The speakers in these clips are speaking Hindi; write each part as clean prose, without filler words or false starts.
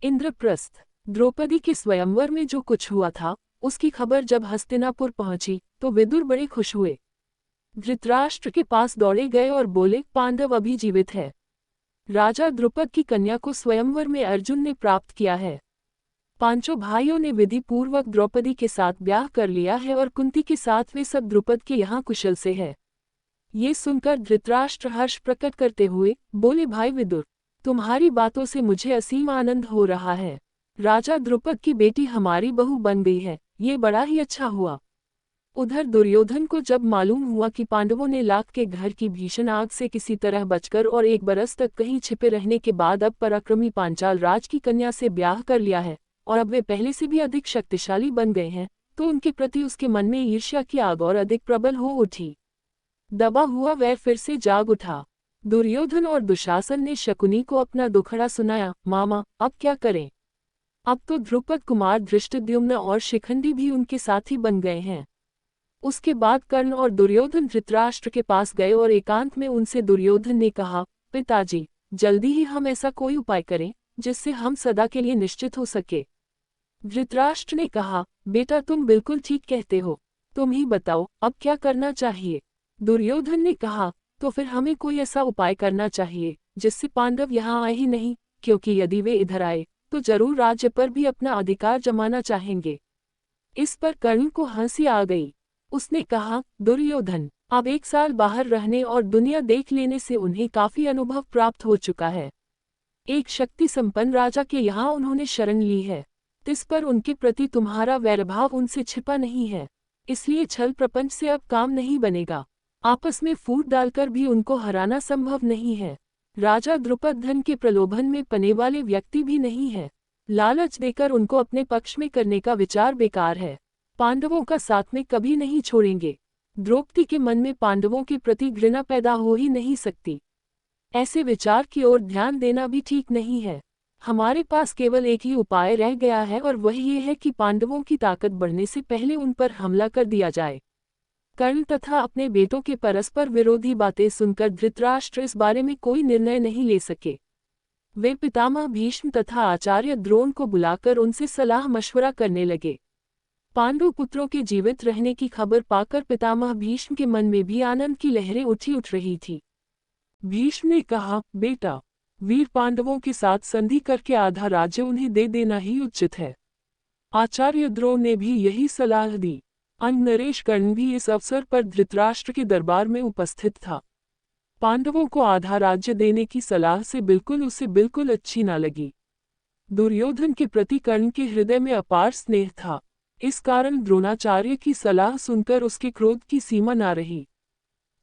इंद्रप्रस्थ। द्रौपदी के स्वयंवर में जो कुछ हुआ था, उसकी खबर जब हस्तिनापुर पहुंची तो विदुर बड़े खुश हुए। धृतराष्ट्र के पास दौड़े गए और बोले, पांडव अभी जीवित है। राजा द्रुपद की कन्या को स्वयंवर में अर्जुन ने प्राप्त किया है। पांचों भाइयों ने विधि पूर्वक द्रौपदी के साथ ब्याह कर लिया है और कुंती के साथ वे सब द्रुपद के यहाँ कुशल से है। ये सुनकर धृतराष्ट्र हर्ष प्रकट करते हुए बोले, भाई विदुर, तुम्हारी बातों से मुझे असीम आनंद हो रहा है। राजा द्रुपद की बेटी हमारी बहू बन गई है, ये बड़ा ही अच्छा हुआ। उधर दुर्योधन को जब मालूम हुआ कि पांडवों ने लाख के घर की भीषण आग से किसी तरह बचकर और 1 बरस तक कहीं छिपे रहने के बाद अब पराक्रमी पांचाल राज की कन्या से ब्याह कर लिया है और अब वे पहले से भी अधिक शक्तिशाली बन गए हैं, तो उनके प्रति उसके मन में ईर्ष्या की आग और अधिक प्रबल हो उठी। दबा हुआ वह फिर से जाग उठा। दुर्योधन और दुशासन ने शकुनी को अपना दुखड़ा सुनाया, मामा अब क्या करें? अब तो द्रुपद कुमार धृष्टद्युम्न और शिखंडी भी उनके साथी बन गए हैं। उसके बाद कर्ण और दुर्योधन धृतराष्ट्र के पास गए और एकांत में उनसे दुर्योधन ने कहा, पिताजी, जल्दी ही हम ऐसा कोई उपाय करें जिससे हम सदा के लिए निश्चित हो सके। धृतराष्ट्र ने कहा, बेटा तुम बिल्कुल ठीक कहते हो, तुम ही बताओ अब क्या करना चाहिए। दुर्योधन ने कहा, तो फिर हमें कोई ऐसा उपाय करना चाहिए जिससे पांडव यहाँ आए ही नहीं, क्योंकि यदि वे इधर आए तो जरूर राज्य पर भी अपना अधिकार जमाना चाहेंगे। इस पर कर्ण को हंसी आ गई। उसने कहा, दुर्योधन, अब 1 साल बाहर रहने और दुनिया देख लेने से उन्हें काफी अनुभव प्राप्त हो चुका है। एक शक्ति संपन्न राजा के यहाँ उन्होंने शरण ली है, इस पर उनके प्रति तुम्हारा वैरभाव उनसे छिपा नहीं है, इसलिए छल प्रपंच से अब काम नहीं बनेगा। आपस में फूट डालकर भी उनको हराना संभव नहीं है। राजा द्रुपद धन के प्रलोभन में पने वाले व्यक्ति भी नहीं है। लालच देकर उनको अपने पक्ष में करने का विचार बेकार है। पांडवों का साथ में कभी नहीं छोड़ेंगे। द्रौपदी के मन में पांडवों के प्रति घृणा पैदा हो ही नहीं सकती। ऐसे विचार की ओर ध्यान देना भी ठीक नहीं है। हमारे पास केवल एक ही उपाय रह गया है और वह ये है कि पांडवों की ताकत बढ़ने से पहले उन पर हमला कर दिया जाए। कर्ण तथा अपने बेटों के परस्पर विरोधी बातें सुनकर धृतराष्ट्र इस बारे में कोई निर्णय नहीं ले सके। वे पितामह भीष्म तथा आचार्य द्रोण को बुलाकर उनसे सलाह मशवरा करने लगे। पांडु पुत्रों के जीवित रहने की खबर पाकर पितामह भीष्म के मन में भी आनंद की लहरें उठ रही थी। भीष्म ने कहा, बेटा, वीर पांडवों के साथ संधि करके आधा राज्य उन्हें दे देना ही उचित है। आचार्य द्रोण ने भी यही सलाह दी। अंग नरेश कर्ण भी इस अवसर पर धृतराष्ट्र के दरबार में उपस्थित था। पांडवों को आधा राज्य देने की सलाह से उसे बिल्कुल अच्छी न लगी। दुर्योधन के प्रति कर्ण के हृदय में अपार स्नेह था, इस कारण द्रोणाचार्य की सलाह सुनकर उसके क्रोध की सीमा न रही।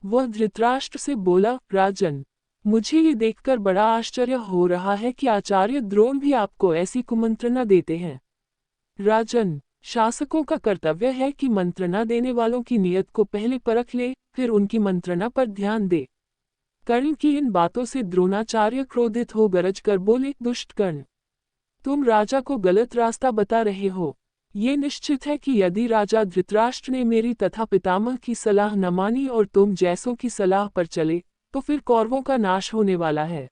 वह धृतराष्ट्र से बोला, राजन, मुझे ये देखकर बड़ा आश्चर्य हो रहा है कि आचार्य द्रोण भी आपको ऐसी कुमंत्रणा देते हैं। राजन, शासकों का कर्तव्य है कि मंत्रणा देने वालों की नीयत को पहले परख ले, फिर उनकी मंत्रणा पर ध्यान दे। कर्ण की इन बातों से द्रोणाचार्य क्रोधित हो गरज कर बोले, दुष्ट कर्ण, तुम राजा को गलत रास्ता बता रहे हो। ये निश्चित है कि यदि राजा धृतराष्ट्र ने मेरी तथा पितामह की सलाह न मानी और तुम जैसों की सलाह पर चले, तो फिर कौरवों का नाश होने वाला है।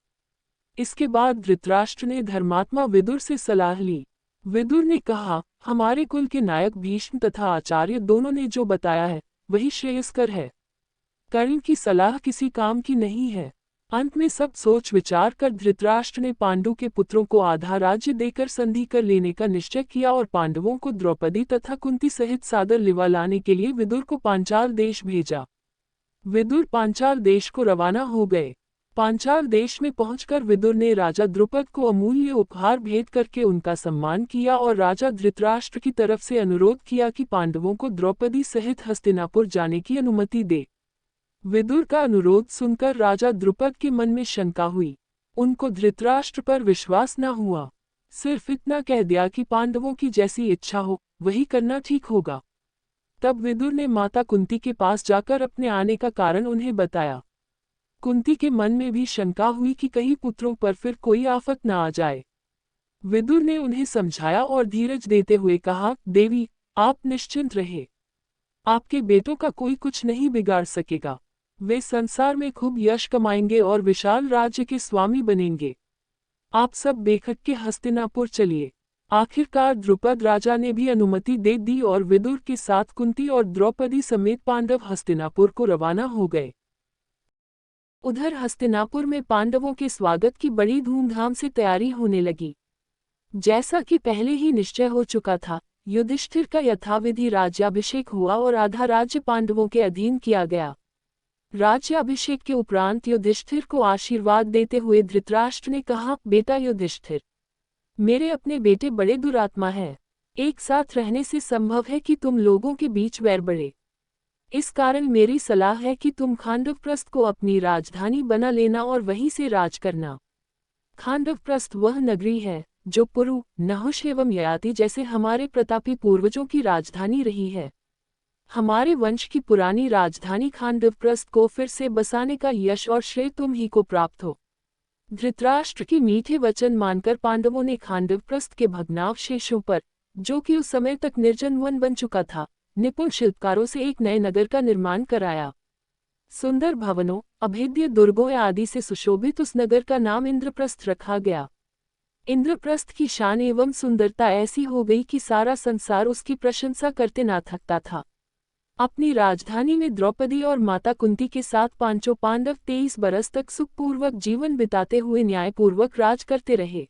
इसके बाद धृतराष्ट्र ने धर्मात्मा विदुर से सलाह ली। विदुर ने कहा, हमारे कुल के नायक भीष्म तथा आचार्य दोनों ने जो बताया है वही श्रेयस्कर है। कर्ण की सलाह किसी काम की नहीं है। अंत में सब सोच विचार कर धृतराष्ट्र ने पांडु के पुत्रों को आधा राज्य देकर संधि कर लेने का निश्चय किया और पांडवों को द्रौपदी तथा कुंती सहित सादर लिवा लाने के लिए विदुर को पांचाल देश भेजा। विदुर पांचाल देश को रवाना हो गए। पांचाल देश में पहुंचकर विदुर ने राजा द्रुपद को अमूल्य उपहार भेंट करके उनका सम्मान किया और राजा धृतराष्ट्र की तरफ से अनुरोध किया कि पांडवों को द्रौपदी सहित हस्तिनापुर जाने की अनुमति दे। विदुर का अनुरोध सुनकर राजा द्रुपद के मन में शंका हुई। उनको धृतराष्ट्र पर विश्वास न हुआ। सिर्फ इतना कह दिया कि पांडवों की जैसी इच्छा हो वही करना ठीक होगा। तब विदुर ने माता कुंती के पास जाकर अपने आने का कारण उन्हें बताया। कुंती के मन में भी शंका हुई कि कहीं पुत्रों पर फिर कोई आफत न आ जाए। विदुर ने उन्हें समझाया और धीरज देते हुए कहा, देवी, आप निश्चिंत रहे। आपके बेटों का कोई कुछ नहीं बिगाड़ सकेगा। वे संसार में खूब यश कमाएंगे और विशाल राज्य के स्वामी बनेंगे। आप सब बेखट के हस्तिनापुर चलिए। आखिरकार द्रुपद राजा ने भी अनुमति दे दी और विदुर के साथ कुंती और द्रौपदी समेत पांडव हस्तिनापुर को रवाना हो गए। उधर हस्तिनापुर में पांडवों के स्वागत की बड़ी धूमधाम से तैयारी होने लगी। जैसा कि पहले ही निश्चय हो चुका था, युधिष्ठिर का यथाविधि राज्याभिषेक हुआ और आधा राज्य पांडवों के अधीन किया गया। राज्याभिषेक के उपरांत युधिष्ठिर को आशीर्वाद देते हुए धृतराष्ट्र ने कहा, बेटा युधिष्ठिर, मेरे अपने बेटे बड़े दुरात्मा हैं। एक साथ रहने से संभव है कि तुम लोगों के बीच वैर बढ़े। इस कारण मेरी सलाह है कि तुम खांडवप्रस्थ को अपनी राजधानी बना लेना और वहीं से राज करना। खांडवप्रस्थ वह नगरी है जो पुरु, नहुष एवं ययाति जैसे हमारे प्रतापी पूर्वजों की राजधानी रही है। हमारे वंश की पुरानी राजधानी खांडवप्रस्थ को फिर से बसाने का यश और श्रेय तुम ही को प्राप्त हो। धृतराष्ट्र के मीठे वचन मानकर पांडवों ने खांडवप्रस्थ के भग्नावशेषों पर, जो कि उस समय तक निर्जन वन बन चुका था, निपुण शिल्पकारों से एक नए नगर का निर्माण कराया। सुंदर भवनों, अभेद्य दुर्गों आदि से सुशोभित उस नगर का नाम इंद्रप्रस्थ रखा गया। इंद्रप्रस्थ की शान एवं सुंदरता ऐसी हो गई कि सारा संसार उसकी प्रशंसा करते ना थकता था। अपनी राजधानी में द्रौपदी और माता कुंती के साथ पांचों पांडव 23 बरस तक सुखपूर्वक जीवन बिताते हुए न्यायपूर्वक राज करते रहे।